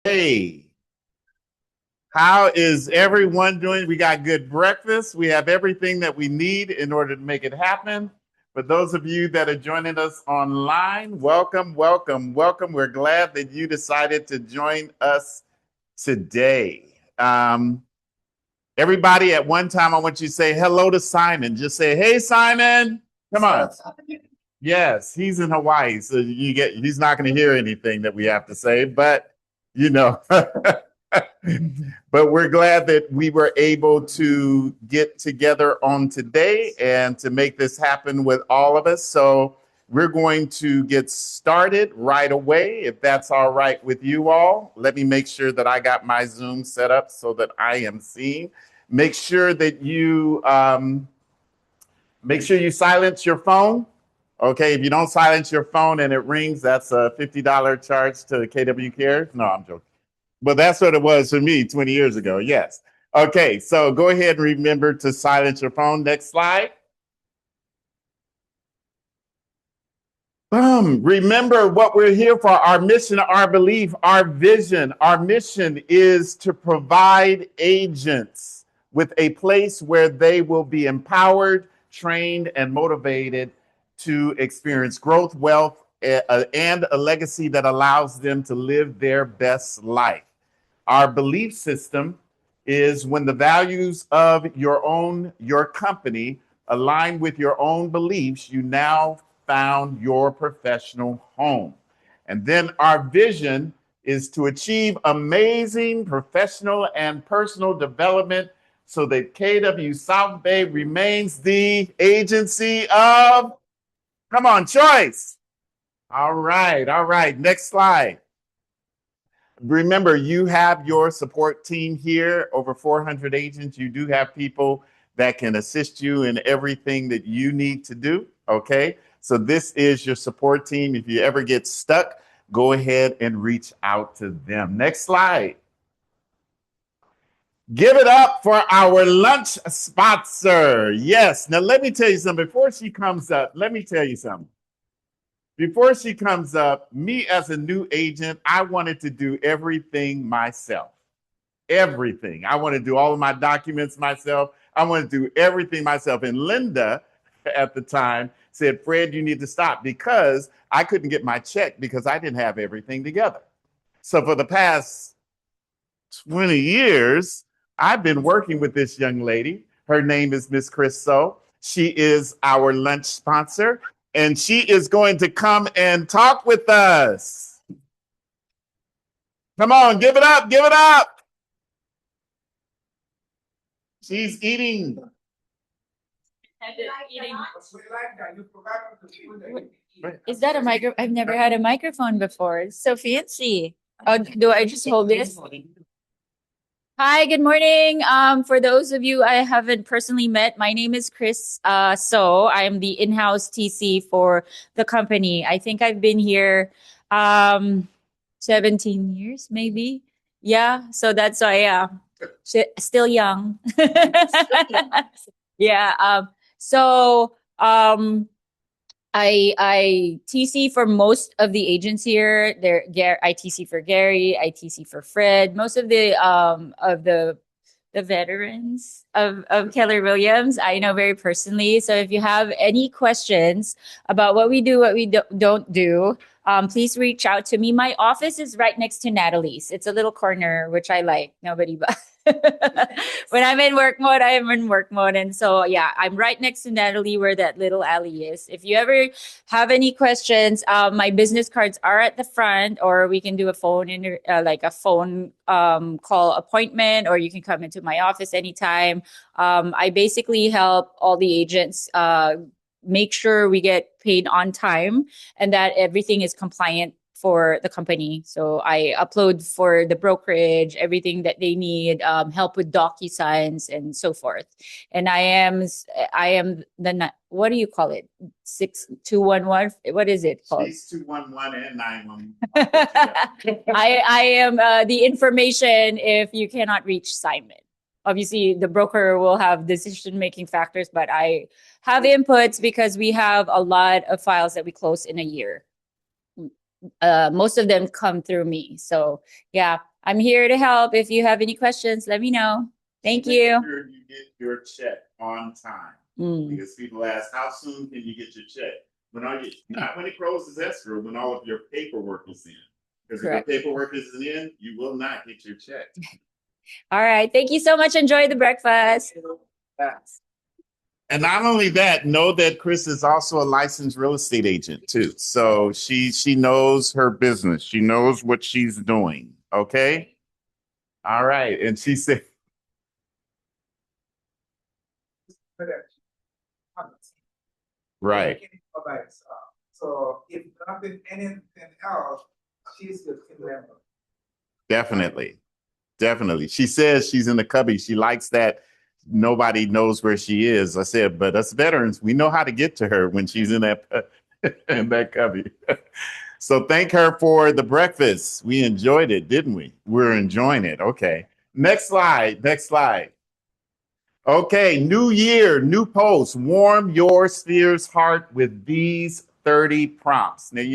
Hey, how is everyone doing? We got good breakfast. We have everything that we need in order to make it happen. For those of you that are joining us online, welcome, welcome, welcome. We're glad that you decided to join us today. Everybody, at one time, I want you to say hello to Simon. Just say, "Hey, Simon." Come on. Yes, he's in Hawaii, so he's not going to hear anything that we have to say, but you know. But we're glad that we were able to get together on today and to make this happen with all of us. So we're going to get started right away, if that's all right with you all. Let me make sure that I got my Zoom set up so that I am seen. Make sure that you silence your phone. Okay, if you don't silence your phone and it rings, that's a $50 charge to KW Cares. No, I'm joking. But that's what it was for me 20 years ago. Yes. Okay, so go ahead and remember to silence your phone. Next slide. Remember what we're here for, our mission, our belief, our vision. Our mission is to provide agents with a place where they will be empowered, trained, and motivated to experience growth, wealth, and a legacy that allows them to live their best life. Our belief system is when the values of your company align with your own beliefs, you now found your professional home. And then our vision is to achieve amazing professional and personal development so that KW South Bay remains the agency of, come on, choice. All right, all right. Next slide. Remember, you have your support team here, over 400 agents. You do have people that can assist you in everything that you need to do. Okay. So this is your support team. If you ever get stuck, go ahead and reach out to them. Next slide. Give it up for our lunch sponsor. Yes. Now, let me tell you something. Before she comes up, let me tell you something. Before she comes up, me as a new agent, I wanted to do everything myself. Everything. I want to do all of my documents myself. I want to do everything myself. And Linda at the time said, "Fred, you need to stop," because I couldn't get my check because I didn't have everything together. So for the past 20 years, I've been working with this young lady. Her name is Miss Chris So. She is our lunch sponsor, and she is going to come and talk with us. Come on, give it up, give it up. She's eating. Is that a micro? I've never had a microphone before. It's so fancy. Oh, do I just hold this? Hi, good morning. For those of you I haven't personally met, my name is Chris. So I'm the in-house TC for the company. I think I've been here 17 years, maybe. Yeah. So that's why, still young. Yeah. So I TC for most of the agents here. I TC for Gary, I TC for Fred. Most of the veterans of Keller Williams I know very personally. So if you have any questions about what we do, what we don't do, please reach out to me. My office is right next to Natalie's. It's a little corner, which I like. Nobody but when I'm in work mode, I am in work mode. And so, yeah, I'm right next to Natalie where that little alley is. If you ever have any questions, my business cards are at the front, or we can do a like a phone call appointment, or you can come into my office anytime. I basically help all the agents make sure we get paid on time and that everything is compliant for the company. So I upload for the brokerage, everything that they need, help with DocuSigns and so forth. And I am the, what do you call it? 6211. What is it called? 6211 and 911. I am the information if you cannot reach Simon. Obviously, the broker will have decision-making factors, but I have inputs because we have a lot of files that we close in a year. Most of them come through me. So yeah, I'm here to help. If you have any questions, let me know. Thank you. Make sure you get your check on time. Because people ask, how soon can you get your check? Not when it closes escrow, when all of your paperwork is in. Because if your paperwork isn't in, you will not get your check. All right. Thank you so much. Enjoy the breakfast. And not only that, know that Chris is also a licensed real estate agent too. So she knows her business. She knows what she's doing. Okay. All right. And she said, right. So if nothing, anything else, she's the team member. Definitely. Definitely. She says she's in the cubby. She likes that nobody knows where she is. I said, but us veterans, we know how to get to her when she's in that in that cubby. So thank her for the breakfast. We enjoyed it, didn't we? We're enjoying it. Okay. Next slide. Next slide. Okay, new year, new post. Warm your sphere's heart with these 30 prompts. Now, if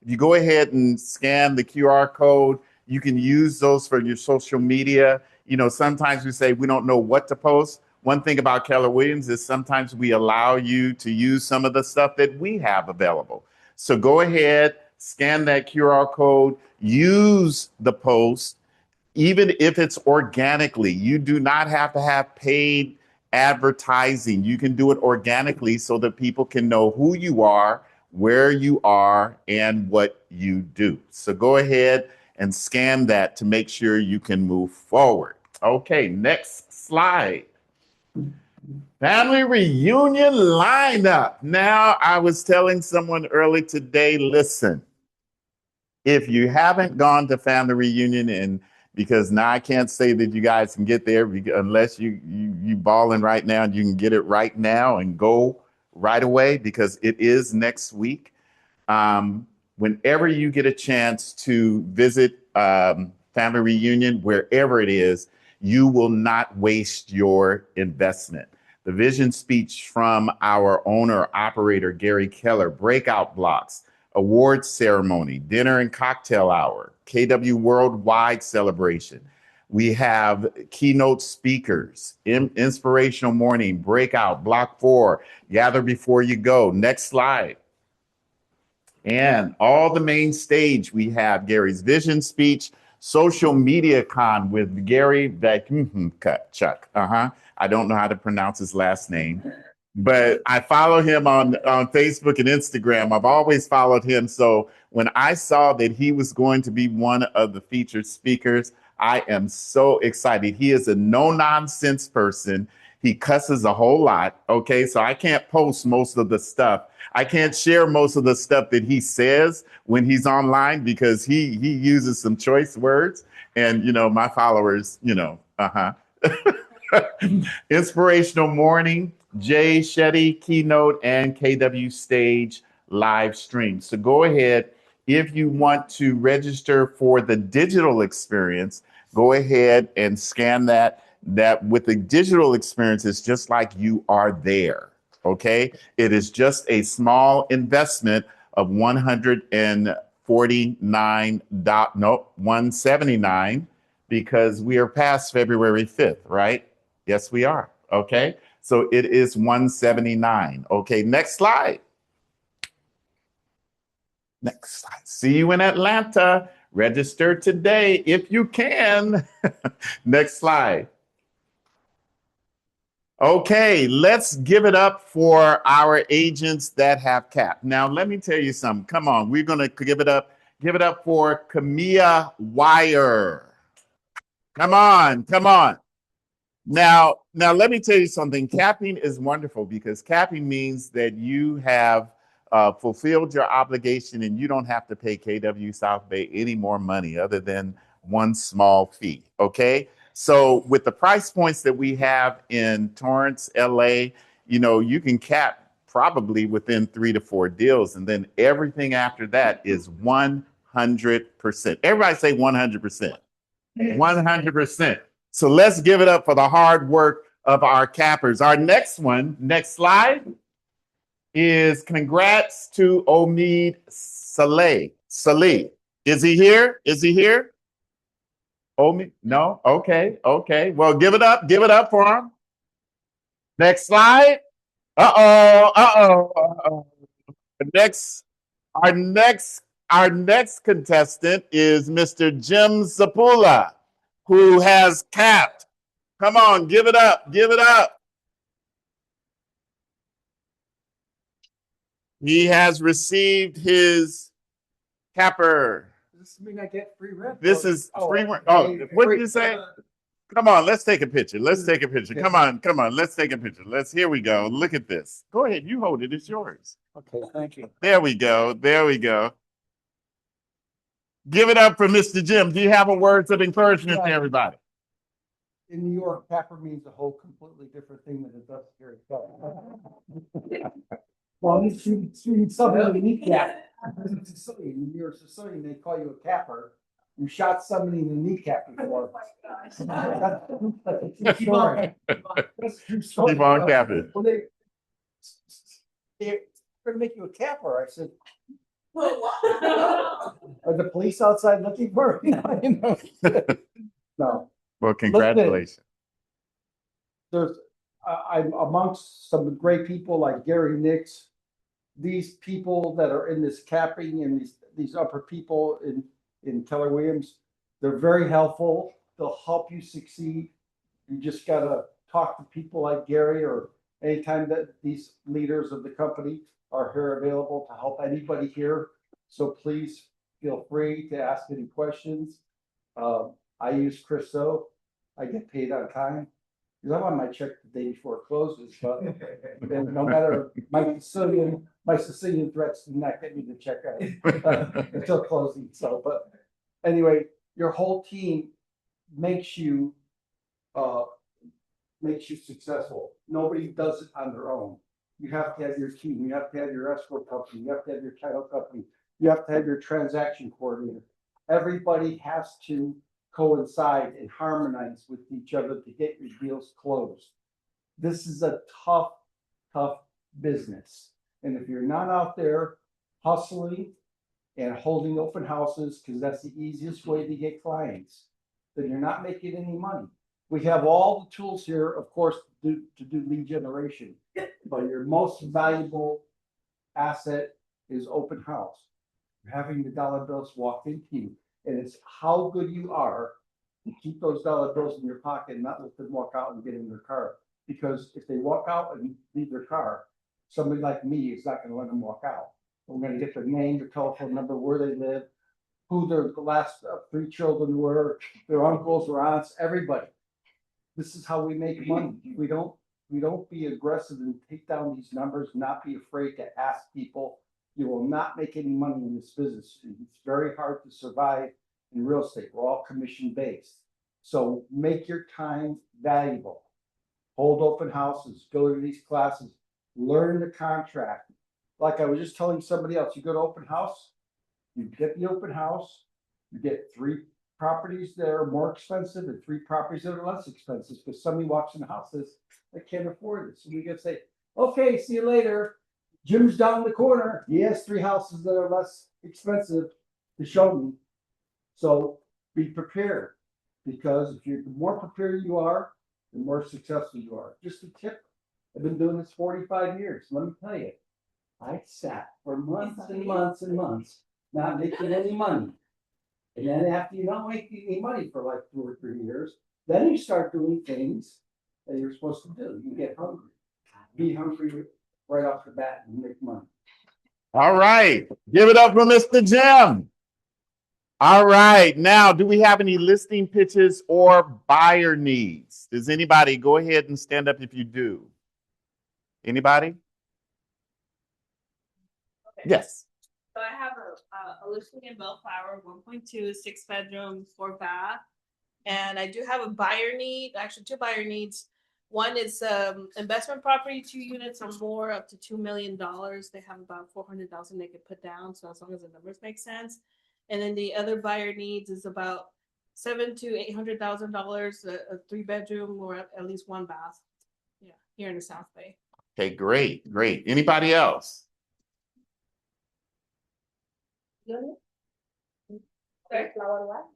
you go ahead and scan the QR code, you can use those for your social media. Sometimes we say we don't know what to post. One thing about Keller Williams is sometimes we allow you to use some of the stuff that we have available. So go ahead, scan that QR code, use the post. Even if it's organically, you do not have to have paid advertising. You can do it organically so that people can know who you are, where you are, and what you do. So go ahead and scan that to make sure you can move forward. Okay, next slide. Family reunion lineup. Now, I was telling someone early today, listen, if you haven't gone to family reunion, and because now I can't say that you guys can get there unless you balling right now, and you can get it right now and go right away because it is next week. Whenever you get a chance to visit family reunion, wherever it is, you will not waste your investment. The vision speech from our owner operator, Gary Keller, breakout blocks, awards ceremony, dinner and cocktail hour, KW Worldwide celebration. We have keynote speakers, inspirational morning, breakout, block 4, gather before you go. Next slide. And all the main stage, we have Gary's vision speech, social media con with Gary Chuck. I don't know how to pronounce his last name, but I follow him on Facebook and Instagram. I've always followed him. So when I saw that he was going to be one of the featured speakers, I am so excited. He is a no-nonsense person. He cusses a whole lot. Okay, so I can't post most of the stuff. I can't share most of the stuff that he says when he's online because he uses some choice words. And, my followers, Inspirational morning, Jay Shetty keynote, and KW stage live stream. So go ahead. If you want to register for the digital experience, go ahead and scan that. That with the digital experience is just like you are there. Okay. It is just a small investment of $179, because we are past February 5th, right? Yes, we are. Okay. So it is $179. Okay. Next slide. Next slide. See you in Atlanta. Register today if you can. Next slide. Okay, let's give it up for our agents that have cap. Now, let me tell you something. Come on, we're going to give it up. Give it up for Camilla Wire. Come on, come on. Now, let me tell you something. Capping is wonderful because capping means that you have fulfilled your obligation and you don't have to pay KW South Bay any more money other than one small fee. Okay. So with the price points that we have in Torrance, LA, you can cap probably within 3 to 4 deals. And then everything after that is 100%. Everybody say 100%. 100%. So let's give it up for the hard work of our cappers. Our next one, next slide, is congrats to Omid Saleh. Saleh. Is he here? Is he here? Omi? No? Okay, okay. Well, give it up. Give it up for him. Next slide. Uh-oh, uh-oh, uh-oh. Next, our next, our next contestant is Mr. Jim Zapula, who has capped. Come on, give it up, give it up. He has received his capper. Does this mean I get free rent? This or- is free. okay, Oh, what did free- you say? Come on, let's take a picture. Let's take a picture. Come on, come on. Let's take a picture. Here we go. Look at this. Go ahead. You hold it. It's yours. Okay, thank you. There we go. There we go. Give it up for Mr. Jim. Do you have a words of encouragement to everybody? In New York, capper means a whole completely different thing than it does here. Well, you shoot somebody in the kneecap. In New York Sicilian, they call you a capper. You shot somebody in the kneecap before. That's a true story. That's a true story. Keep on capping. Well, they're gonna make you a capper. I said, are the police outside looking for me? No, Well, congratulations. there's, I'm amongst some great people like Gary Nix. These people that are in this capping and these upper people in Keller Williams, they're very helpful. They'll help you succeed. You just gotta talk to people like Gary, or anytime that these leaders of the company are here available to help anybody here. So please feel free to ask any questions. I use Christo. I get paid on time. Because I'm on my check the day before it closes, but and no matter my Sicilian threats do not get me to check out until closing. So, but anyway, your whole team makes you successful. Nobody does it on their own. You have to have your team. You have to have your escrow company. You have to have your title company. You have to have your transaction coordinator. Everybody has to coincide and harmonize with each other to get your deals closed. This is a tough business. And if you're not out there hustling and holding open houses, because that's the easiest way to get clients, then you're not making any money. We have all the tools here, of course, to do lead generation, but your most valuable asset is open house. Having the dollar bills walk into you, and it's how good you are to keep those dollar bills in your pocket and not let them walk out and get in their car. Because if they walk out and leave their car, somebody like me is not gonna let them walk out. We're gonna get their name, their telephone number, where they live, who their last 3 children were, their uncles or aunts, everybody. This is how we make money. We don't be aggressive and take down these numbers, not be afraid to ask people. You will not make any money in this business. It's very hard to survive in real estate. We're all commission based. So make your time valuable. Hold open houses, go to these classes, learn the contract. Like I was just telling somebody else, you go to open house, you get the open house, you get 3 properties that are more expensive and 3 properties that are less expensive, because somebody walks in the house and says, I can't afford this. And you can say, okay, see you later. Jim's down the corner. He has 3 houses that are less expensive to show me. So be prepared, because the more prepared you are, the more successful you are. Just a tip. I've been doing this 45 years. Let me tell you, I sat for months and months and months, not making any money. And then after you don't make any money for like 2 or 3 years, then you start doing things that you're supposed to do. You get hungry. Be hungry right off the bat and make money. All right. Give it up for Mr. Jim. All right. Now, do we have any listing pitches or buyer needs? Does anybody go ahead and stand up if you do? Anybody? Okay. Yes. So I have a listing in Bellflower, 1.2, 6 bedroom, 4 bath. And I do have a buyer need, actually 2 buyer needs. One is investment property, 2 units or more, up to $2 million. They have about 400,000 they could put down. So as long as the numbers make sense. And then the other buyer needs is about $700,000 to $800,000, a 3 bedroom or at least 1 bath. Yeah, here in the South Bay. Okay, great, great. Anybody else? Bellflower what?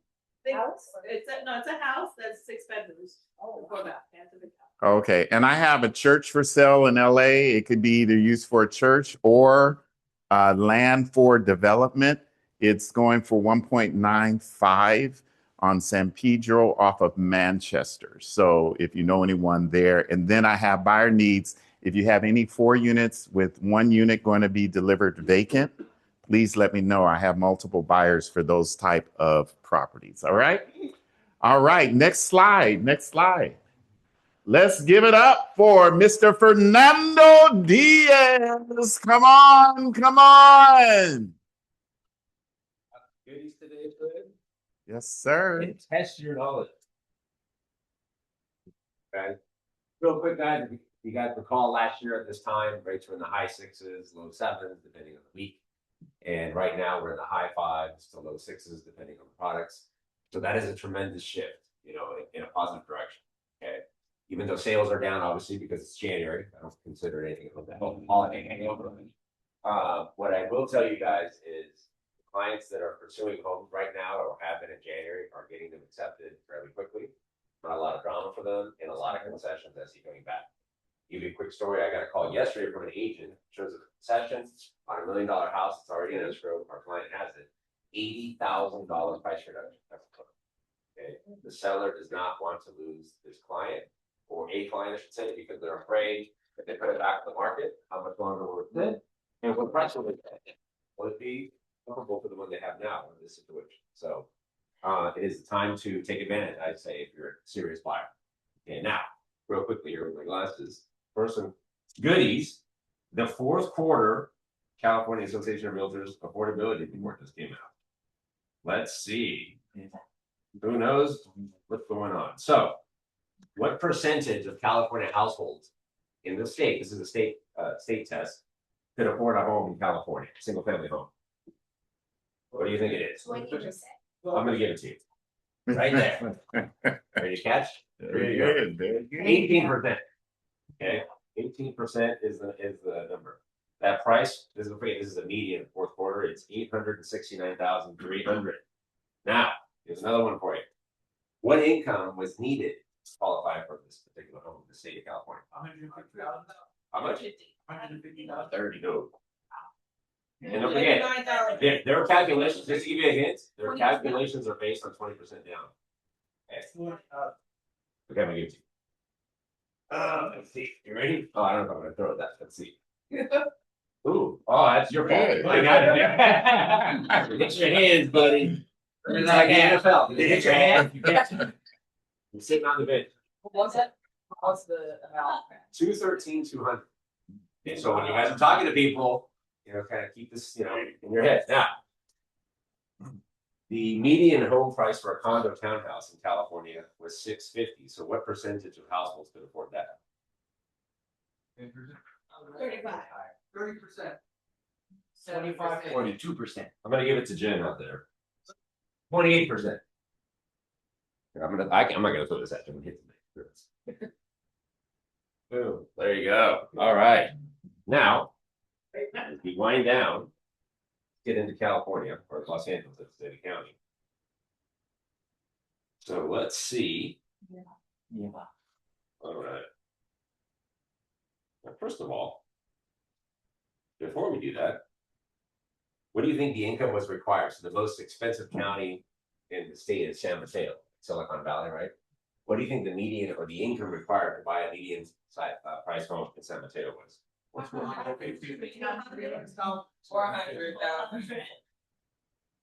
It's a house that's 6 bedrooms. Four bath. Yeah, it's a big house. Okay, and I have a church for sale in LA. It could be either used for a church or land for development. It's going for 1.95 on San Pedro off of Manchester. So if you know anyone there, and then I have buyer needs. If you have any 4 units with 1 unit going to be delivered vacant, please let me know. I have multiple buyers for those type of properties. All right. All right. Next slide. Next slide. Let's give it up for Mr. Fernando Diaz. Come on, come on. Goodies today, good. Yes, sir. And test your knowledge. Okay. Real quick, guys, if you guys recall last year at this time, rates were in the high 6s, low 7s, depending on the week. And right now we're in the high 5s to low 6s, depending on the products. So that is a tremendous shift, you know, in a positive direction. Okay. Even though sales are down, obviously, because it's January, I don't consider anything of that holiday hangover. What I will tell you guys is clients that are pursuing homes right now or have been in January are getting them accepted fairly quickly. Not a lot of drama for them and a lot of concessions as he's coming back. Give you a quick story. I got a call yesterday from an agent, shows a concession on $1 million house. It's already in escrow. Our client has it. $80,000 price reduction. That's okay. The seller does not want to lose this client, or a client, I should say, because they're afraid if they put it back to the market, how much longer will it sit? And what price will it pay? Will it be comparable to the one they have now in this situation? So it is the time to take advantage, I'd say, if you're a serious buyer. Okay, now, real quickly here with my glasses. First one, goodies. The 4th quarter California Association of Realtors affordability report just came out. Let's see. Who knows what's going on? So, what percentage of California households in the state, this is a state test, could afford a home in California, single family home? What do you think it is? 20%. I'm gonna give it to you. Right there. Ready to catch? Very good. Very good. 18%. Okay, 18% is the number. That price, this is a median 4th quarter, it's 869,300. Now, here's another one for you. What income was needed to qualify for this particular home in the state of California? How much? 150,000. 30, no. And don't forget, their calculations, just to give you a hint, their calculations are based on 20% down. Okay, I'm gonna give it to you. Let's see. You ready? Oh, I don't know if I'm gonna throw that. Let's see. Ooh, oh, that's your fault. Good. I got it. Hit your hands, buddy. It's like NFL. Did it hit your hand? You catch it. You're sitting on the bench. What's that? What's the amount? 213,200. Okay, so when you guys are talking to people, you know, kind of keep this, you know, in your head. Now, the median home price for a condo townhouse in California was $650. So what percentage of households could afford that? 35. 30%. 42%. I'm gonna give it to Jen out there. 28%. I'm not gonna throw this at you. I'm gonna hit the Boom. There you go. All right. Now, as we wind down, get into California or Los Angeles, that's the state county. So let's see. Yeah. All right. Now, first of all, before we do that, what do you think the income was required? So the most expensive county in the state is San Mateo, Silicon Valley, right? What do you think the median or the income required to buy a median price home in San Mateo was? 400,000.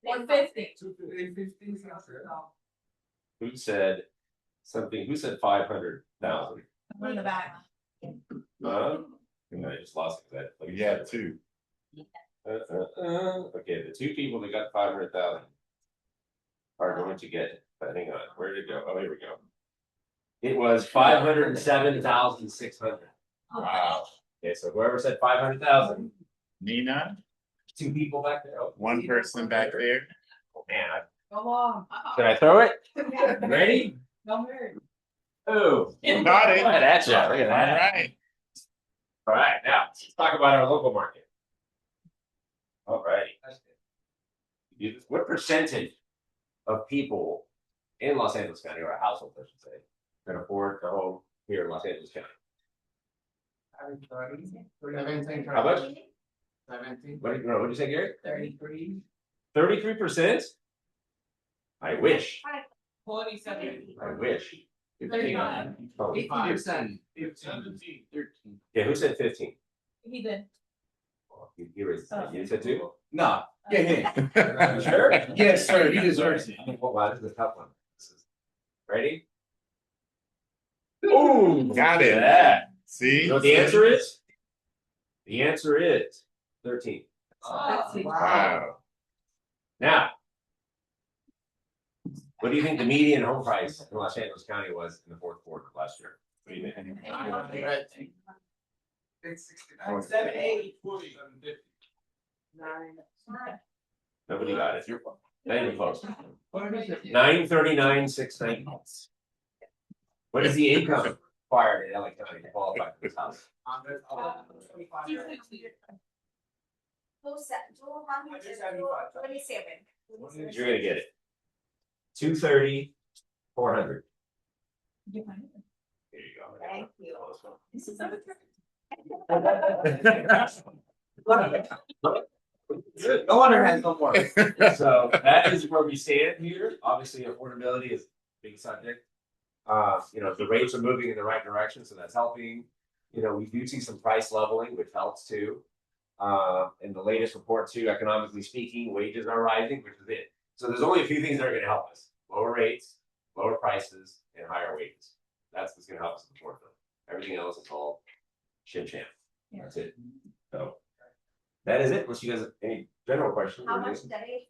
150. Who said something? Who said 500,000? In the back. I just lost it. We had 2. Okay, the 2 people that got 500,000 are going to get it. But hang on, where did it go? Oh, here we go. It was 507,600. Wow. Okay, so whoever said 500,000, Nina, 2 people back there. Oh, 1 person back there. oh, man, Come on. should I throw it? Ready? Come here. Oh, Got it. look at that shot. Look at All that. right. All right, now let's talk about our local market. All right. What percentage of people in Los Angeles County, or a household, I should say, can afford a home here in Los Angeles County? How much? 17. What did you say, Gary? 33. 33%? I wish. 47. I wish. 39. Oh, 5%. 17. 13. yeah, who said 15? He did. Oh, you raised, you said 2? No, yeah, You sure? Yes, sir, he deserves it. Well, wow, this is a tough one. Ready? Ooh, got it. Yeah. See? You know what the answer is? The answer is 13. Wow. Now, what do you think the median home price in Los Angeles County was in the fourth quarter of last year? What do you think? 7, 8. Nobody got it. Not even close. What is it? 939, 690. What is the income required in LA County to qualify for this house? You're gonna get it. 230, 400. Here you go. Thank you. No wonder it has no more. So that is where we stand here. Obviously, affordability is a big subject. You know, the rates are moving in the right direction, so that's helping. You know, we do see some price leveling, which helps too. In the latest report too, economically speaking, wages are rising, which is it. So there's only a few things that are going to help us: lower rates, lower prices, and higher wages. That's what's going to help us in the short term. Everything else is all shim sham. That's it. So that is it. Unless you guys have any general questions. How or much anything. today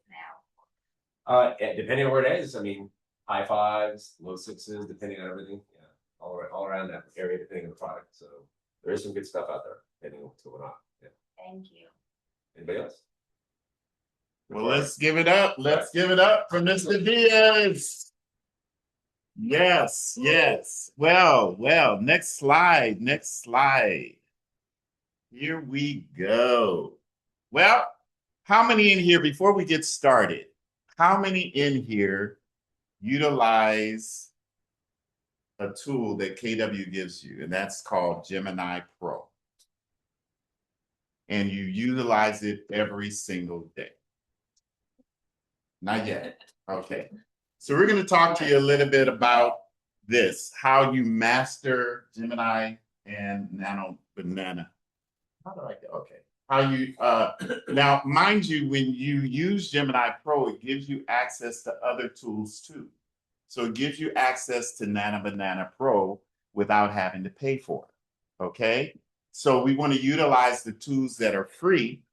now? Depending on where it is, I mean, high fives, low sixes, depending on everything. Yeah, all around that area, depending on the product. So there is some good stuff out there, depending on what's going on. Yeah. Thank you. Anybody else? Well, let's give it up. Let's give it up for Mr. Diaz. Yes, yes. Well, next slide, next slide. Here we go. Well, how many in here, before we get started, how many in here utilize a tool that KW gives you, and that's called Gemini Pro? And you utilize it every single day? Not yet. Okay. So we're going to talk to you a little bit about this, how you master Gemini and Nano Banana. How do I get? Okay. How you now, mind you, when you use Gemini Pro, it gives you access to other tools too. So it gives you access to Nano Banana Pro without having to pay for it. Okay. So we want to utilize the tools that are free.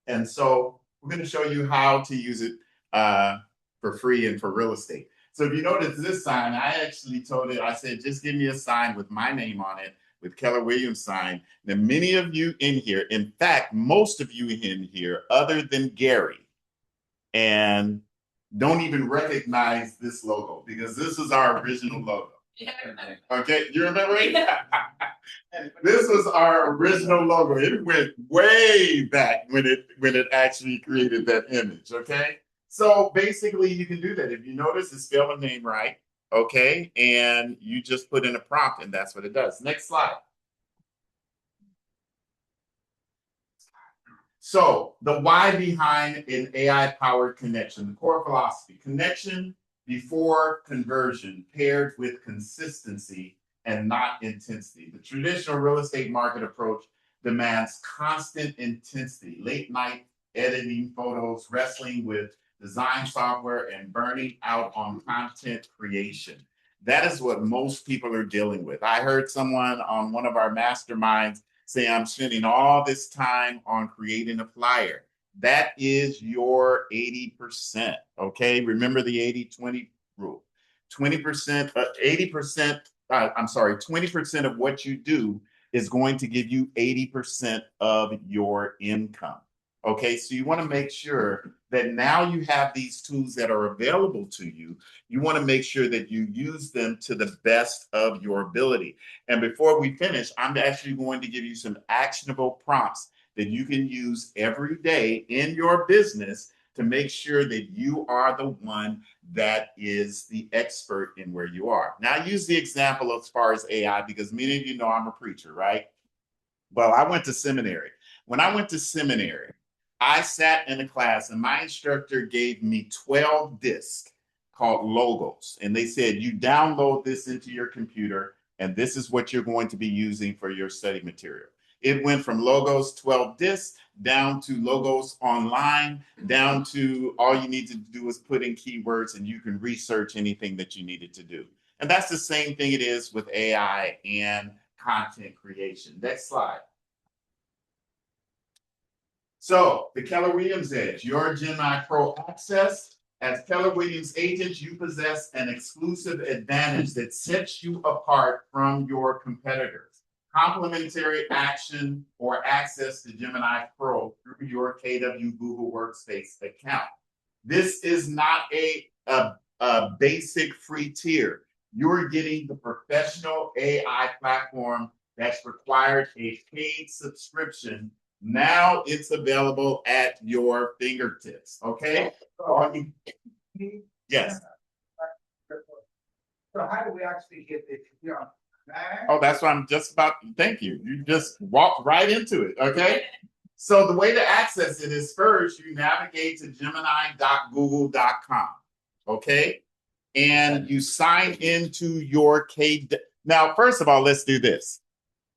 And so we're going to show you how to use it for free and for real estate. So if you notice this sign, I actually told it, I said, just give me a sign with my name on it, with Keller Williams sign. Now, many of you in here, in fact, most of you in here, other than Gary, and don't even recognize this logo because this is our original logo. Okay, you remember it? This was our original logo. It went way back when it actually created that image. Okay, so basically you can do that. If you notice, it's spelled a name right. Okay, and you just put in a prompt, and that's what it does. Next slide. So the why behind an AI-powered connection, the core philosophy: connection before conversion, paired with consistency and not intensity. The traditional real estate market approach demands constant intensity, late night editing photos, wrestling with design software, and burning out on content creation. That is what most people are dealing with. I heard someone on one of our masterminds say, I'm spending all this time on creating a flyer. That is your 80%, okay? Remember the 80-20 rule. 20%, 20% of what you do is going to give you 80% of your income. Okay, so you want to make sure that now you have these tools that are available to you. You want to make sure that you use them to the best of your ability. And before we finish, I'm actually going to give you some actionable prompts that you can use every day in your business to make sure that you are the one that is the expert in where you are. Now, I use the example as far as AI because many of you know I'm a preacher, right? Well, I went to seminary. When I went to seminary, I sat in a class and my instructor gave me 12 discs called Logos. And they said, you download this into your computer, and this is what you're going to be using for your study material. It went from Logos 12 discs down to Logos online, down to all you need to do is put in keywords and you can research anything that you needed to do. And that's the same thing it is with AI and content creation. Next slide. So the Keller Williams Edge, your Gemini Pro access. As Keller Williams agents, you possess an exclusive advantage that sets you apart from your competitors. Complementary action or access to Gemini Pro through your KW Google Workspace account. This is not a basic free tier. You're getting the professional AI platform that's required a paid subscription. Now it's available at your fingertips. Okay. Yes. So how do we actually get this? Oh, that's what I'm just about. Thank you. You just walked right into it. Okay. So the way to access it is first you navigate to gemini.google.com. Okay. And you sign into your Now, first of all, let's do this.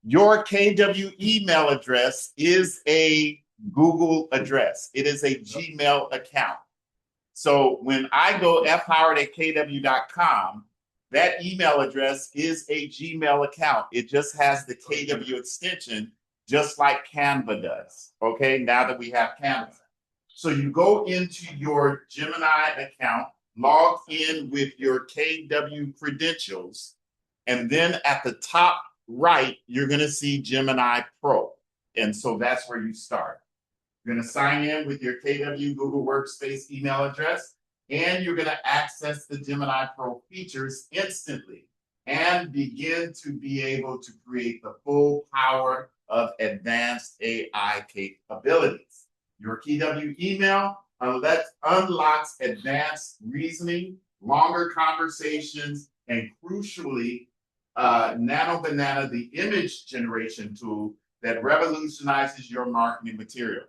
Your KW email address is a Google address. It is a Gmail account. So when I go fhoward@kw.com, that email address is a Gmail account. It just has the KW extension, just like Canva does. Okay, now that we have Canva. So you go into your Gemini account, log in with your KW credentials, and then at the top right, you're going to see Gemini Pro. And so that's where you start. You're going to sign in with your KW Google Workspace email address, and you're going to access the Gemini Pro features instantly and begin to be able to create the full power of advanced AI capabilities. Your KW email unlocks advanced reasoning, longer conversations, and crucially, Nano Banana, the image generation tool that revolutionizes your marketing material.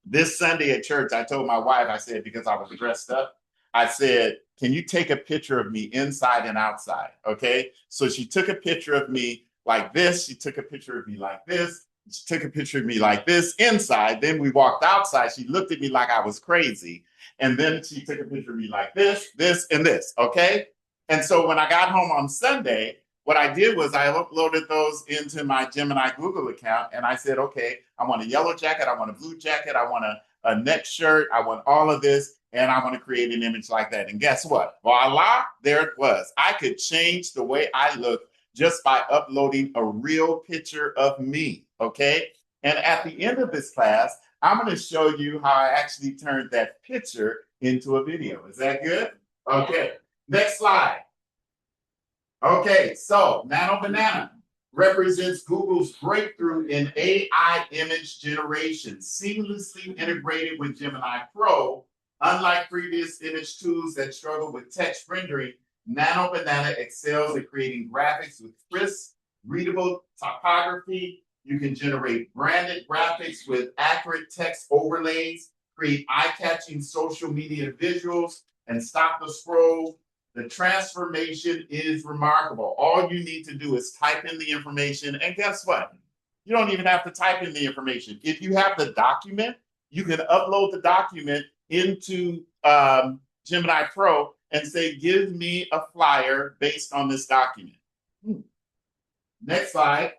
This Sunday at church, I told my wife, I said, because I was dressed up, I said, can you take a picture of me inside and outside? Okay. So she took a picture of me like this. She took a picture of me like this. She took a picture of me like this inside. Then we walked outside. She looked at me like I was crazy. And then she took a picture of me like this, and this. Okay. And so when I got home on Sunday, what I did was I uploaded those into my Gemini Google account, and I said, okay, I want a yellow jacket, I want a blue jacket, I want a neck shirt, I want all of this, and I want to create an image like that. And guess what? Voila, there it was. I could change the way I look just by uploading a real picture of me, okay? And at the end of this class, I'm going to show you how I actually turned that picture into a video. Is that good? Okay, next slide. Okay, so Nano Banana represents Google's breakthrough in AI image generation, seamlessly integrated with Gemini Pro. Unlike previous image tools that struggle with text rendering, Nano Banana excels at creating graphics with crisp, readable typography. You can generate branded graphics with accurate text overlays, create eye-catching social media visuals, and stop the scroll. The transformation is remarkable. All you need to do is type in the information, and guess what? You don't even have to type in the information. If you have the document, you can upload the document into Gemini Pro and say, give me a flyer based on this document. Next slide.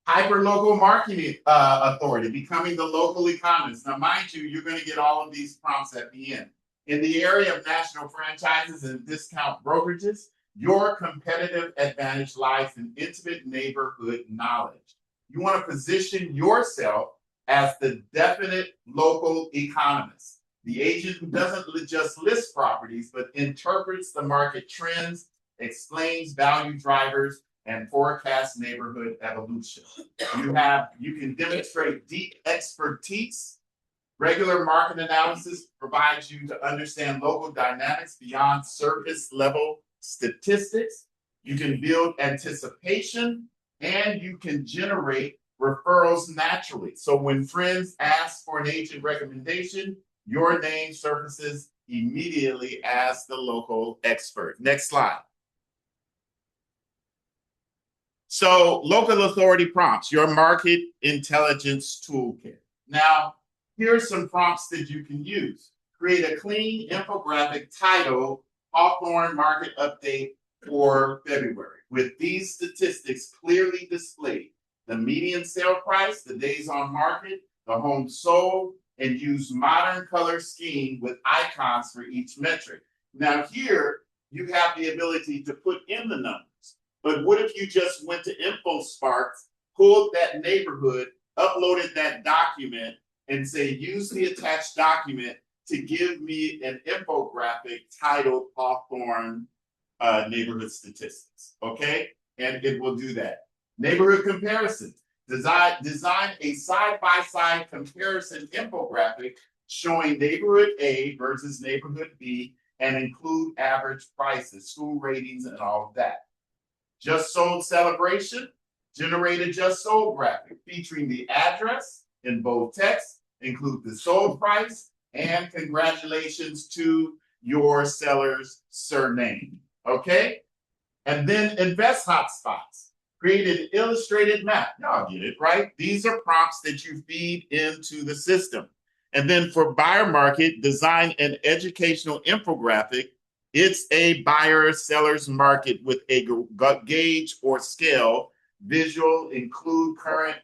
Hyperlocal marketing authority, becoming the local economist. Now, mind you, you're going to get all of these prompts at the end. In the area of national franchises and discount brokerages, your competitive advantage lies in intimate neighborhood knowledge. You want to position yourself as the definite local economist, the agent who doesn't just list properties, but interprets the market trends, explains value drivers, and forecast neighborhood evolution. You can demonstrate deep expertise. Regular market analysis provides you to understand local dynamics beyond surface level statistics. You can build anticipation and you can generate referrals naturally. So when friends ask for an agent recommendation, your name surfaces immediately as the local expert. Next slide. So local authority prompts, your market intelligence toolkit. Now, here are some prompts that you can use. Create a clean infographic titled Hawthorne Market Update for February, with these statistics clearly displayed: the median sale price, the days on market, the home sold, and use modern color scheme with icons for each metric. Now here, you have the ability to put in the numbers. But what if you just went to InfoSparks, pulled that neighborhood, uploaded that document, and say, use the attached document to give me an infographic titled Hawthorne Neighborhood Statistics, okay? And it will do that. Neighborhood comparison. Design a side-by-side comparison infographic showing neighborhood A versus neighborhood B and include average prices, school ratings, and all of that. Just sold celebration. Generate a just sold graphic featuring the address in bold text, include the sold price, and congratulations to your seller's surname, okay? And then invest hotspots. Create an illustrated map. Y'all get it, right? These are prompts that you feed into the system. And then for buyer market, design an educational infographic. It's a buyer seller's market with a gauge or scale. Visual, include current.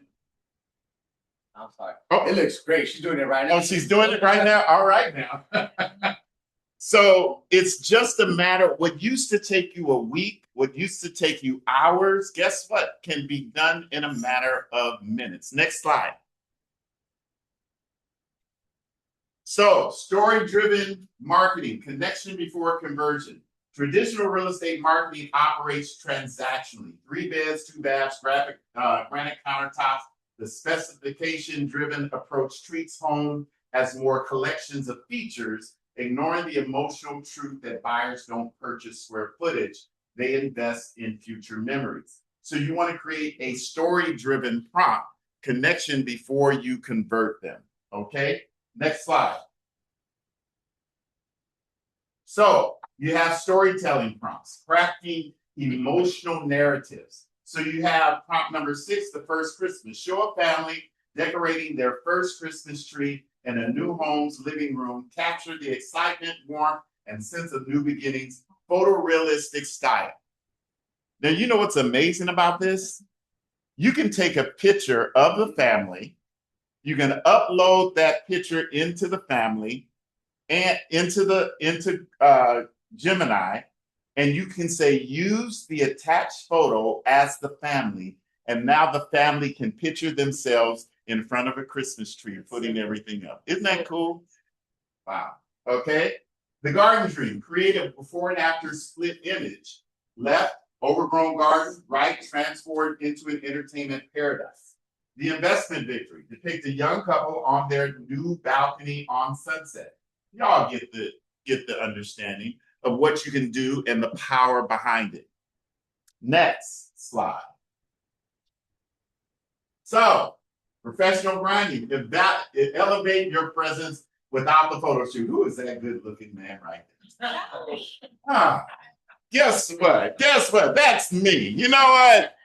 I'm sorry. Oh, It looks great. She's doing it right now. oh, she's doing it right now. All right now. So it's just a matter, what used to take you a week, what used to take you hours, guess what? Can be done in a matter of minutes. Next slide. So story-driven marketing, connection before conversion. Traditional real estate marketing operates transactionally. 3 beds, 2 baths, granite countertops. The specification-driven approach treats home as more collections of features, ignoring the emotional truth that buyers don't purchase square footage. They invest in future memories. So you want to create a story-driven prompt connection before you convert them, okay? Next slide. So you have storytelling prompts, crafting emotional narratives. So you have prompt number 6, the first Christmas. Show a family decorating their first Christmas tree in a new home's living room. Capture the excitement, warmth, and sense of new beginnings, photorealistic style. Now, you know what's amazing about this? You can take a picture of the family. You can upload that picture into the family and into Gemini, and you can say, use the attached photo as the family, and now the family can picture themselves in front of a Christmas tree, putting everything up. Isn't that cool? Wow. Okay. The garden dream, create a before and after split image. Left, overgrown garden, right, transformed into an entertainment paradise. The investment victory, depict a young couple on their new balcony on Sunset. Y'all get the understanding of what you can do and the power behind it. Next slide. So, professional branding, elevate your presence without the photo shoot. Who is that good looking man right there? Guess what? Guess what? That's me. You know what?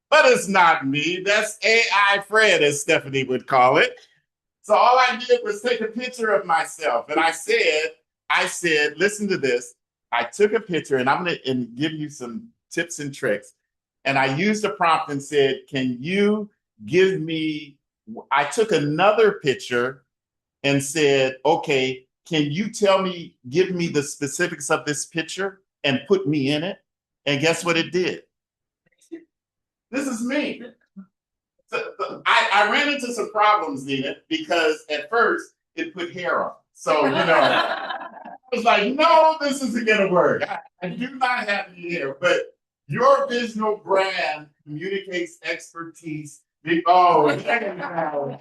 But it's not me. That's AI Fred, as Stephanie would call it. So all I did was take a picture of myself. And I said, listen to this. I took a picture, and I'm going to give you some tips and tricks. And I used a prompt and said, can you give me, I took another picture and said, okay, can you give me the specifics of this picture and put me in it? And guess what it did? This is me. I ran into some problems, Nina, because at first it put hair on. So, I was like, no, this isn't going to work. I do not have any hair, but Your visual brand communicates expertise. Oh, Natalie.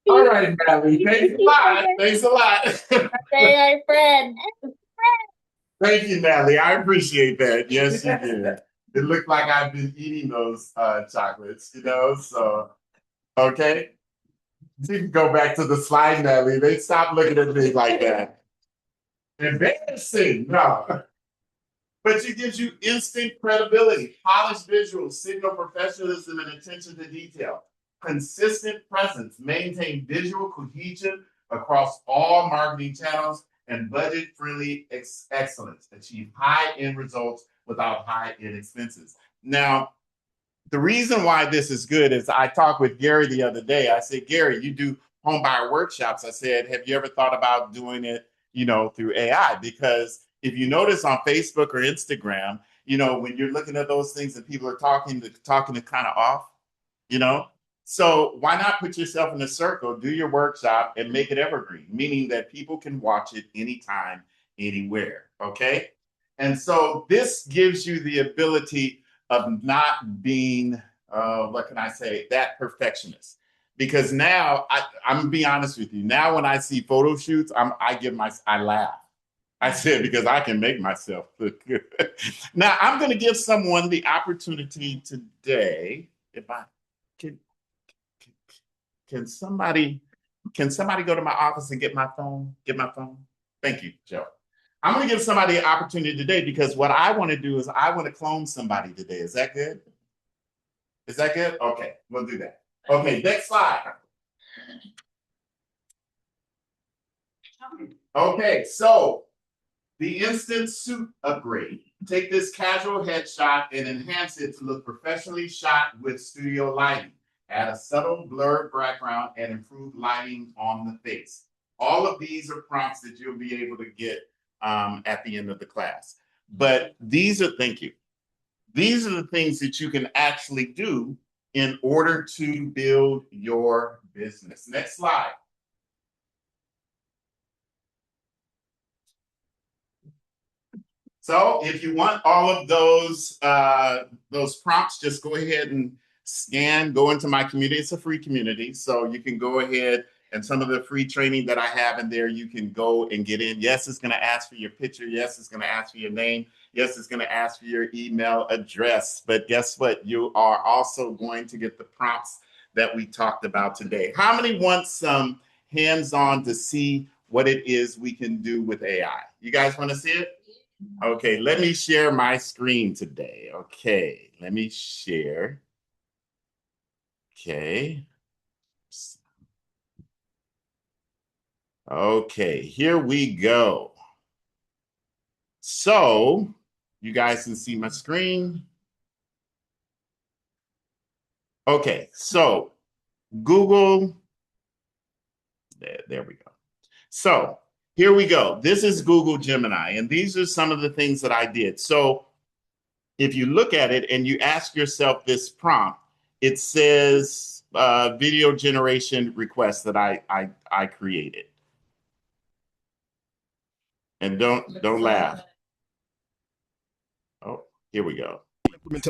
All right, Natalie. Thanks a lot. Thanks a lot. my friend. Thank you, Natalie. I appreciate that. Yes, you did. It looked like I've been eating those chocolates, so okay. So you can go back to the slide, Natalie. They stop looking at me like that. Embarrassing, no. But it gives you instant credibility, polished visuals, signal professionalism and attention to detail, consistent presence, maintain visual cohesion across all marketing channels, and budget-friendly excellence. Achieve high-end results without high-end expenses. Now, the reason why this is good is I talked with Gary the other day. I said, Gary, you do home buyer workshops. I said, have you ever thought about doing it, through AI? Because if you notice on Facebook or Instagram, when you're looking at those things and people are talking to kind of off, so why not put yourself in a circle, do your workshop and make it evergreen, meaning that people can watch it anytime, anywhere. Okay. And so this gives you the ability of not being, what can I say, that perfectionist. Because now I'm gonna be honest with you. Now, when I see photo shoots, I laugh. I said, because I can make myself look good. Now I'm going to give someone the opportunity today. If I can somebody go to my office and get my phone? Thank you, Joe. I'm going to give somebody an opportunity today because what I want to do is I want to clone somebody today. Is that good? Is that good? Okay, we'll do that. Okay, next slide. Okay, so the instant suit upgrade. Take this casual headshot and enhance it to look professionally shot with studio lighting. Add a subtle blurred background and improve lighting on the face. All of these are prompts that you'll be able to get at the end of the class. But thank you. These are the things that you can actually do in order to build your business. Next slide. So if you want all of those prompts, just go ahead and go into my community. It's a free community, so you can go ahead and some of the free training that I have in there, you can go and get in. Yes, it's going to ask for your picture. Yes, it's going to ask for your name. Yes, it's going to ask for your email address. But guess what? You are also going to get the prompts that we talked about today. How many want some hands-on to see what it is we can do with AI? You guys want to see it? Okay, let me share my screen today. Okay, let me share. Okay. Okay, here we go. So, you guys can see my screen. Okay, so Google, there we go. So, here we go. This is Google Gemini, and these are some of the things that I did. So, if you look at it and you ask yourself this prompt, it says video generation request that I created. And don't laugh. Oh, here we go.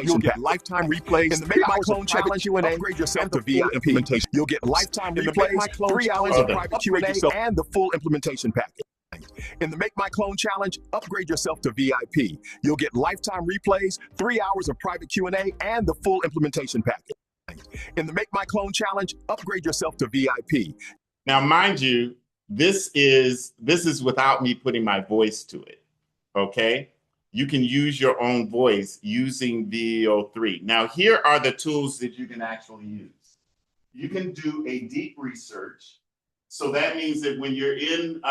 You'll get lifetime replays in the Make My Clone Challenge Q&A. Upgrade yourself to VIP. You'll get lifetime replays, 3 hours of private Q&A, and the full implementation package. In the Make My Clone Challenge, upgrade yourself to VIP. You'll get lifetime replays, 3 hours of private Q&A, and the full implementation package. In the Make My Clone Challenge, upgrade yourself to VIP. Now, mind you, this is without me putting my voice to it. Okay. You can use your own voice using VEO3. Now, here are the tools that you can actually use. You can do a deep research. So that means that when you're in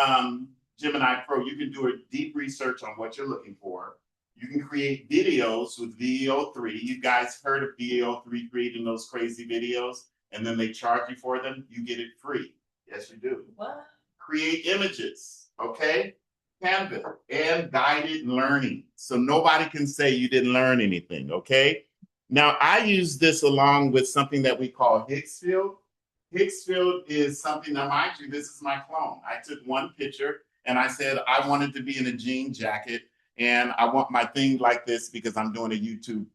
Gemini Pro, you can do a deep research on what you're looking for. You can create videos with VEO3. You guys heard of VEO3 creating those crazy videos, and then they charge you for them. You get it free. Yes, you do. What? Create images, okay? Canva and guided learning. So nobody can say you didn't learn anything, okay? Now, I use this along with something that we call Higgsfield. Higgsfield is something, now mind you, this is my clone. I took one picture and I said I wanted to be in a jean jacket and I want my thing like this because I'm doing a YouTube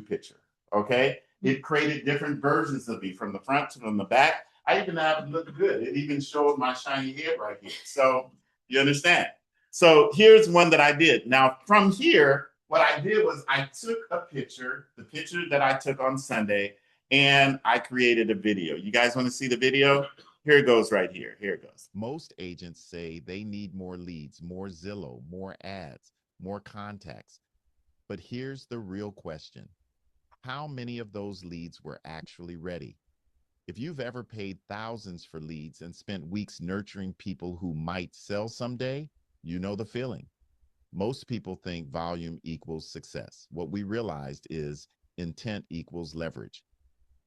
picture. Okay. It created different versions of me from the front to from the back. I even have it look good. It even showed my shiny head right here. So you understand? So here's one that I did. Now from here, what I did was I took a picture, the picture that I took on Sunday, and I created a video. You guys want to see the video? Here it goes right here. Here it goes. Most agents say they need more leads, more Zillow, more ads, more contacts. But here's the real question. How many of those leads were actually ready? If you've ever paid thousands for leads and spent weeks nurturing people who might sell someday, you know the feeling. Most people think volume equals success. What we realized is intent equals leverage.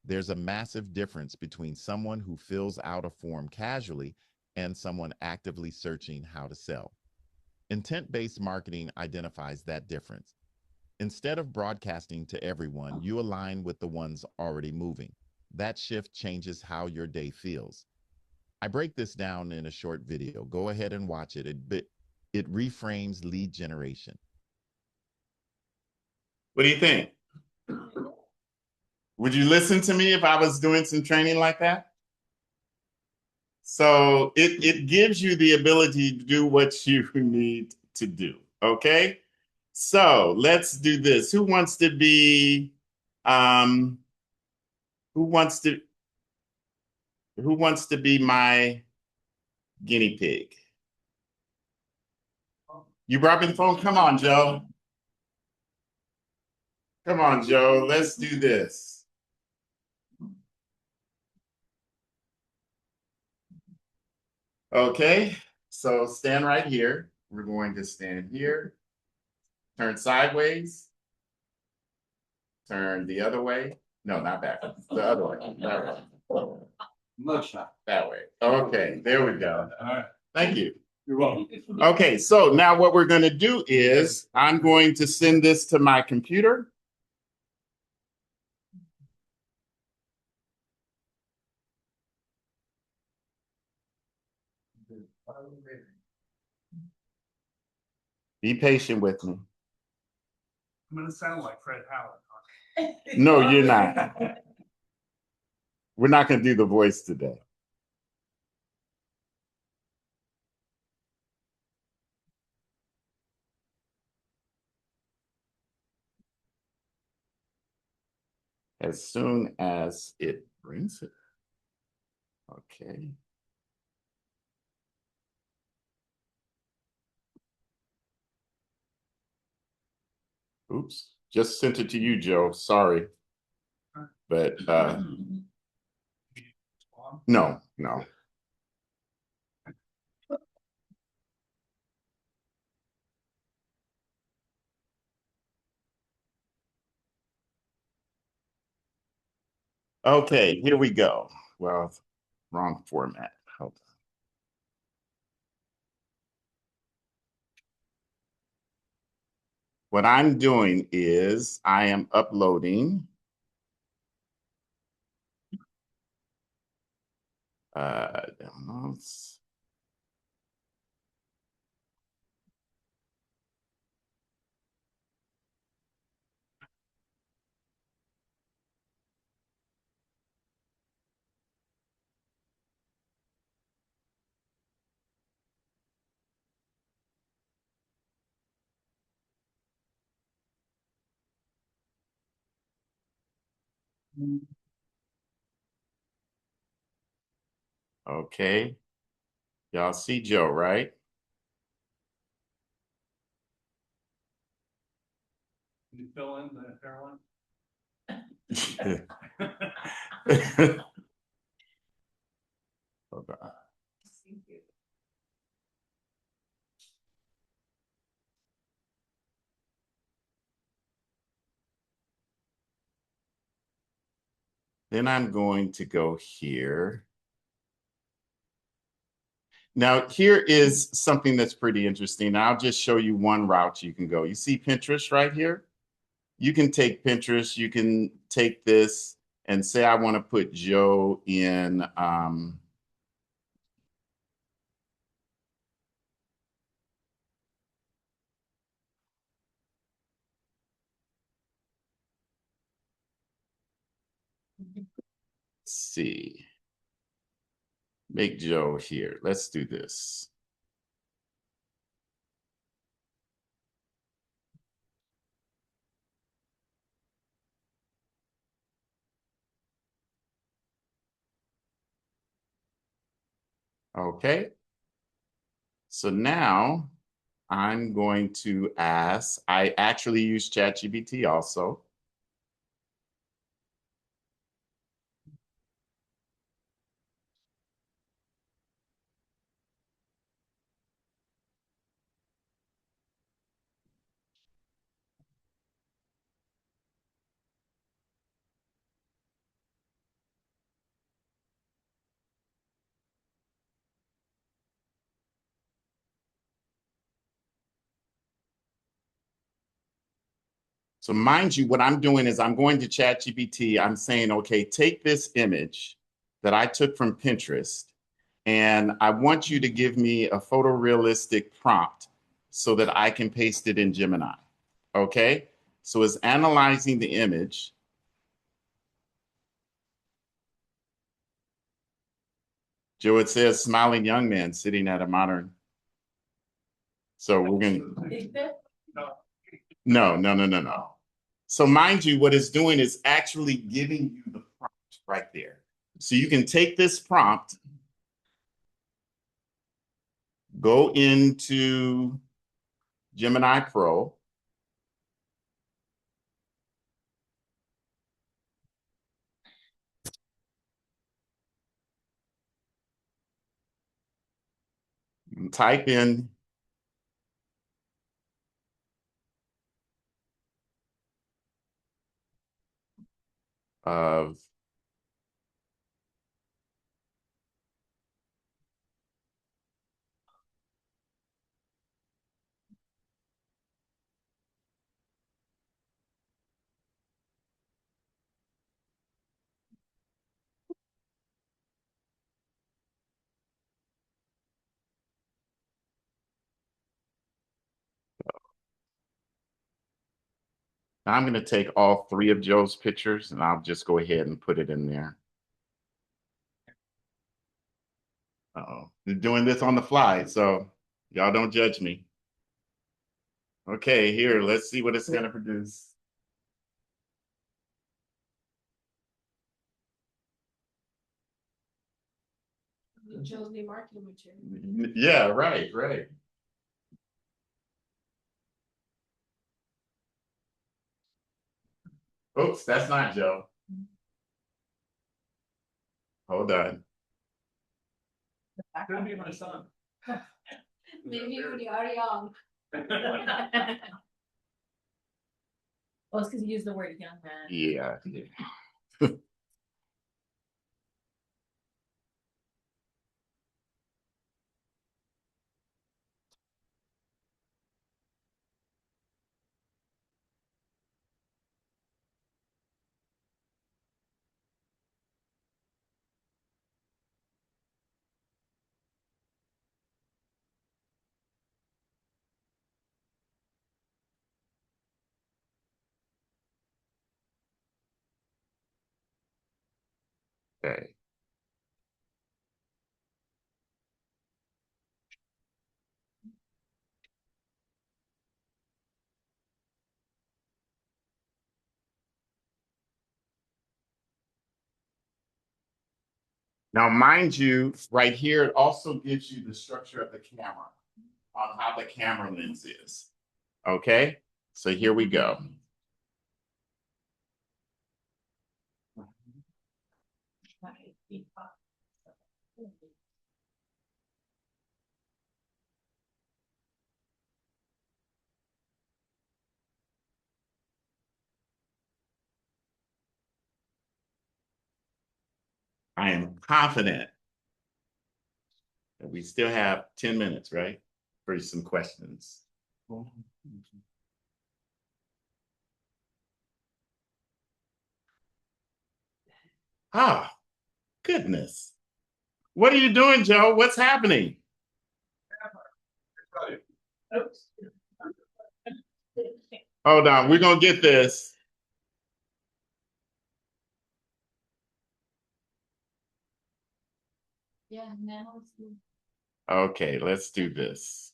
There's a massive difference between someone who fills out a form casually and someone actively searching how to sell. Intent-based marketing identifies that difference. Instead of broadcasting to everyone, you align with the ones already moving. That shift changes how your day feels. I break this down in a short video. Go ahead and watch it. It reframes lead generation. What do you think? Would you listen to me if I was doing some training like that? So it gives you the ability to do what you need to do. Okay. So let's do this. Who wants to be who wants to be my guinea pig? You brought me the phone? Come on, Joe. Come on, Joe. Let's do this. Okay, so stand right here. We're going to stand here. Turn sideways. Turn the other way. No, not back. The other way. That way. Mugshot. That way. Okay, there we go. All right. Thank you. You're welcome. Okay, so now what we're going to do is I'm going to send this to my computer. Be patient with me. I'm gonna sound like Fred Howard. No, you're not. We're not going to do the voice today. As soon as it brings it. Okay. Oops, just sent it to you, Joe. Sorry. But no. Okay, here we go. Well, wrong format. Hold on. What I'm doing is I am uploading demos. Okay. Y'all see Joe, right? Can you fill in the Caroline? Hold on. Then I'm going to go here. Now, here is something that's pretty interesting. I'll just show you one route you can go. You see Pinterest right here? You can take Pinterest, you can take this and say, I want to put Joe in, Let's see. Make Joe here. Let's do this. Okay. So now I'm going to ask, I actually use ChatGPT also. So mind you, what I'm doing is I'm going to ChatGPT. I'm saying, okay, take this image that I took from Pinterest, and I want you to give me a photorealistic prompt so that I can paste it in Gemini. Okay? So it's analyzing the image. Joe, it says smiling young man sitting at a modern. So we're going to. No. So mind you, what it's doing is actually giving you the prompt right there. So you can take this prompt, go into Gemini Pro. Type in of I'm going to take all three of Joe's pictures and I'll just go ahead and put it in there. Uh-oh. We're doing this on the fly, so y'all don't judge me. Okay, here, let's see what it's going to produce. Joe's new marketing material. Yeah, right. Oops, that's not Joe. Hold on. Could be my son. Maybe when you are young. Well, it's because you use the word young man. Yeah. Okay. Now, mind you, right here, it also gives you the structure of the camera on how the camera lens is. Okay, so here we go. I am confident that we still have 10 minutes, right? For some questions. Ah, goodness. What are you doing, Joe? What's happening? Hold on, we're gonna get this. Yeah, now it's. Okay, let's do this.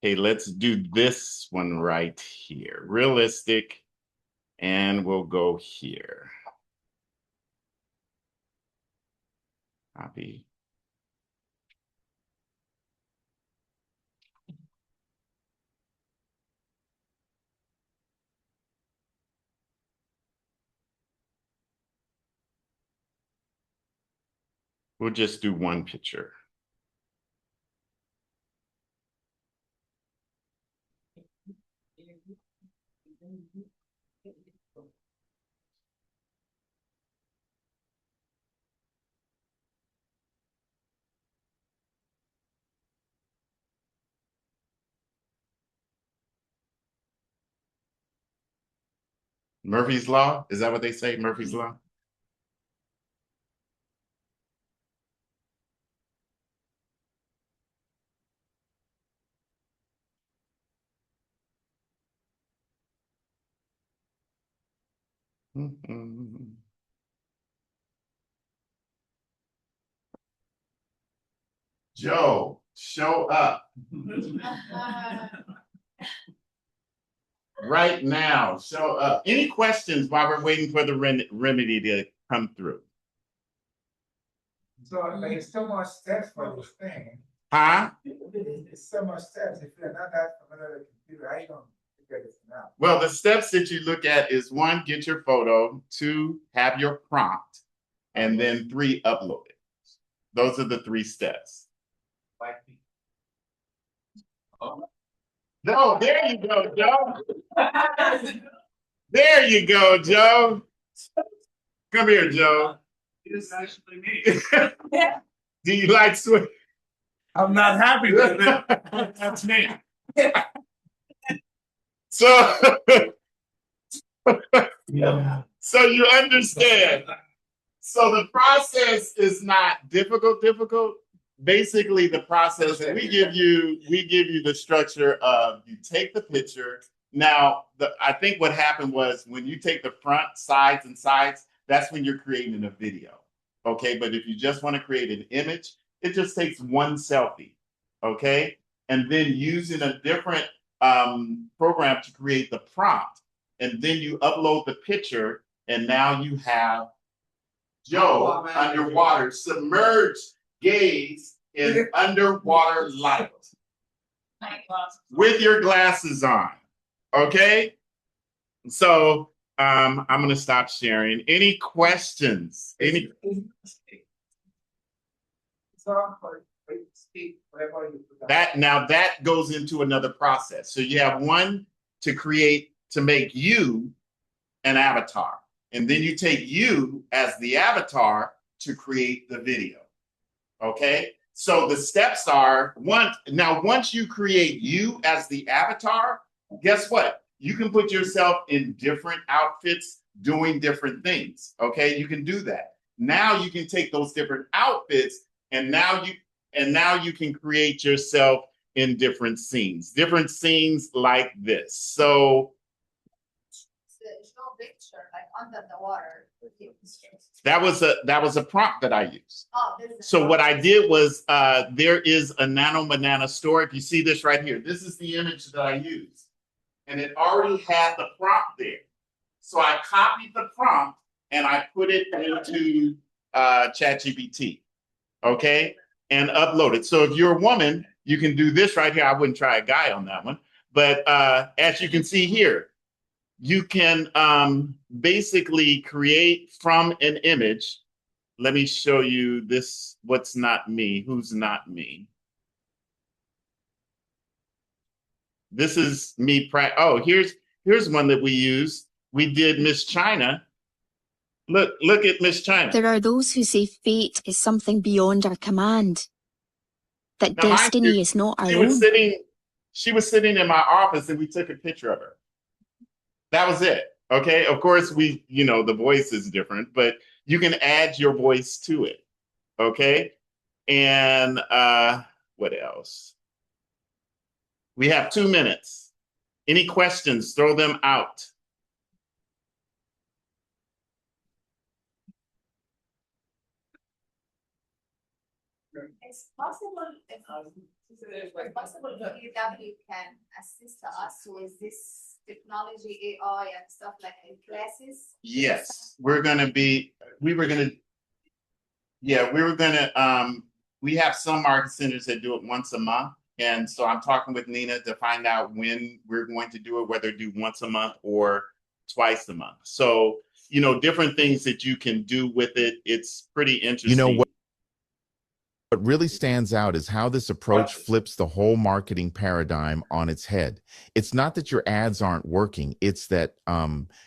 Okay, let's do this one right here. Realistic. And we'll go here. Copy. We'll just do one picture. Murphy's Law? Is that what they say? Murphy's Law? Mhm. Joe, show up right now. Show up. Any questions while we're waiting for the remedy to come through? So there's so much steps for this thing. Huh? There's so much steps. If you're not that familiar with the computer, I don't figure this out. Well, the steps that you look at is 1, get your photo, 2, have your prompt, and then 3, upload it. Those are the 3 steps. Like me. No, there you go, Joe. There you go, Joe. Come here, Joe. It is actually me. Do you like sweet? I'm not happy with it. That's me. So, so you understand. So the process is not difficult. Basically, the process that we give you the structure of you take the picture. Now, I think what happened was when you take the front, sides, and sides, that's when you're creating a video. Okay, but if you just want to create an image, it just takes 1 selfie. Okay, and then using a different program to create the prompt, and then you upload the picture, and now you have Joe underwater, submerged gaze in underwater light with your glasses on. Okay, so I'm gonna stop sharing. Any questions? Any? That goes into another process. So you have 1 to make you an avatar, and then you take you as the avatar to create the video. Okay, so the steps are 1. Now, once you create you as the avatar, guess what? You can put yourself in different outfits doing different things. Okay, you can do that. Now you can take those different outfits, and now you can create yourself in different scenes like this. So picture like under the water. that was a prompt that I used. So what I did was there is a Nano Banana store. If you see this right here, this is the image that I used, and it already had the prompt there. So I copied the prompt and I put it into ChatGPT, okay, and upload it. So if you're a woman, you can do this right here. I wouldn't try a guy on that one, but as you can see here, you can basically create from an image. Let me show you this. What's not me? Who's not me? This is me. Oh, here's one that we use. We did Miss China. Look at Miss China. There are those who say fate is something beyond our command. That Now, destiny is not our she own. She was sitting in my office and we took a picture of her. That was it. Okay. Of course, the voice is different, but you can add your voice to it. Okay. And what else? We have 2 minutes. Any questions? Throw them out. It's possible if EW can assist us with this technology, AI and stuff like in classes. Yes, we were gonna, we have some market centers that do it once a month. And so I'm talking with Nina to find out when we're going to do it, whether do once a month or twice a month. So, you know, different things that you can do with it. It's pretty interesting. You know what really stands out is how this approach flips the whole marketing paradigm on its head. It's not that your ads aren't working, it's that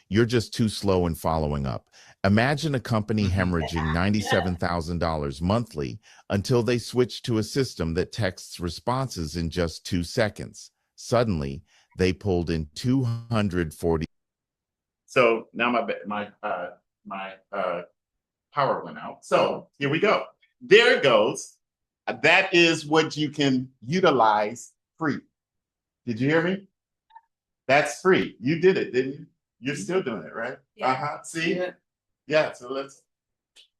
you're just too slow in following up. Imagine a company hemorrhaging $97,000 monthly until they switch to a system that texts responses in just 2 seconds. Suddenly, they pulled in 240. So now my power went out. So here we go. There it goes. That is what you can utilize free. Did you hear me? That's free. You did it, didn't you? You're still doing it, right? Yeah. See? Yeah. So let's.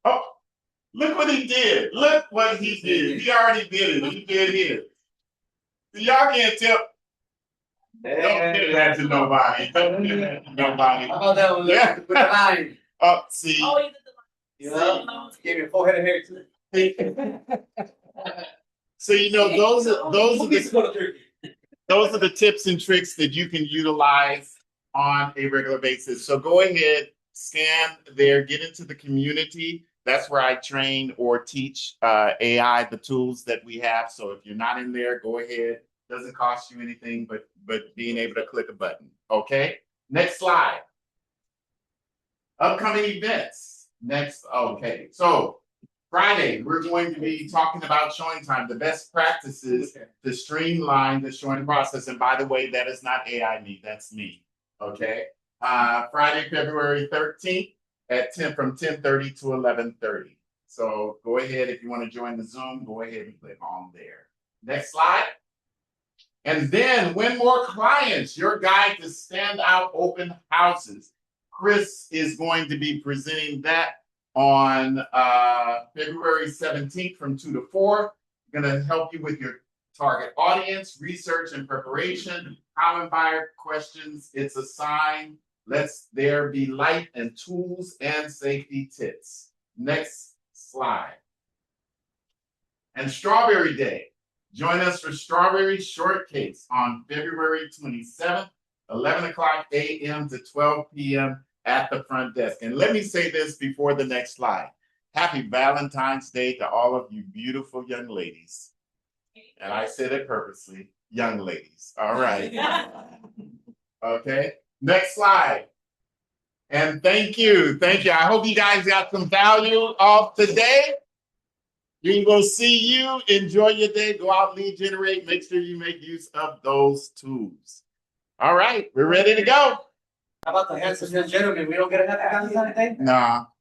Oh, look what he did. Look what he did. He already did it. He did his. Y'all can't tell. Don't do that to nobody. Don't do that to nobody. How about that one? Yeah. With the line. Oh, see. Oh, you did the You know, give me a full head of hair too. So you know those are the tips and tricks that you can utilize on a regular basis. So go ahead, scan there, get into the community. That's where I train or teach AI, the tools that we have. So if you're not in there, go ahead. Doesn't cost you anything, but being able to click a button. Okay. Next slide. Upcoming events. Next. Okay. So Friday, we're going to be talking about showing time, the best practices to streamline the showing process. And by the way, that is not AI me, that's me. Okay. Friday, February 13th at 10 from 10:30 to 11:30. So go ahead if you want to join the Zoom, go ahead and click on there. Next slide. And then win more clients, your guide to stand out open houses. Chris is going to be presenting that on February 17th from 2 to 4. Going to help you with your target audience, research and preparation, common buyer questions. It's a sign. Let's there be light and tools and safety tips. Next slide. And Strawberry Day. Join us for Strawberry Shortcakes on February 27th, 11 o'clock a.m. to 12 p.m. at the front desk. And let me say this before the next slide. Happy Valentine's Day to all of you beautiful young ladies. And I said it purposely, young ladies. All right. Okay. Next slide. And thank you. Thank you. I hope you guys got some value off today. We will see you. Enjoy your day. Go out, lead generate. Make sure you make use of those tools. All right. We're ready to go. How about the handsome young gentleman? We don't get a happy Valentine's Day? Nah.